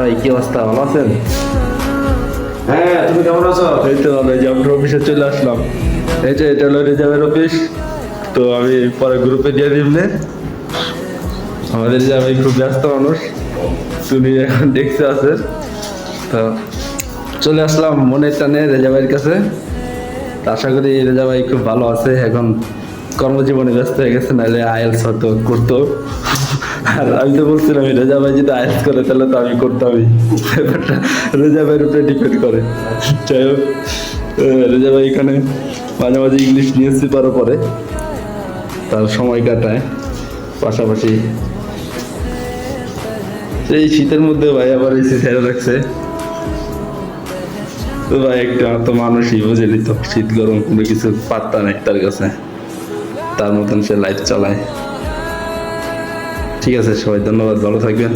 ভাই কি অবস্থা, ভালো আছেন? হ্যাঁ, তুমি কেমন আছো? এই তো ভালো, এই যে আপনার অফিসে চলে আসলাম। এই যে এটা হলো রিজার্ভের অফিস। তো আমি পরে গ্রুপে দিয়ে দিবনে। আমাদের যে আমি খুব ব্যস্ত মানুষ, তুমি এখন দেখতে আছে। তো চলে আসলাম মনের টানে রেজা ভাইয়ের কাছে। তো আশা করি রেজা ভাই খুব ভালো আছে এখন, কর্মজীবনে ব্যস্ত হয়ে গেছে, নাহলে আইএলস হয়তো করতো। আর আমি তো বলছিলাম রেজা ভাই যদি আইএলস করে তাহলে তো আমি করতামই। ব্যাপারটা রেজা ভাইয়ের উপরে ডিপেন্ড করে। যাই হোক, রেজা ভাই এখানে মাঝে মাঝে ইংলিশ নিউজ পেপারও পড়ে, তার সময় কাটায় পাশাপাশি। এই শীতের মধ্যে ভাই আবার এসে ছেড়ে রাখছে। তো ভাই একটা তো মানুষই বুঝেলি তো, শীত গরম কোনো কিছু পাত্তা নেই তার কাছে, তার মতন সে লাইফ চালায়। ঠিক আছে সবাই, ধন্যবাদ, ভালো থাকবেন।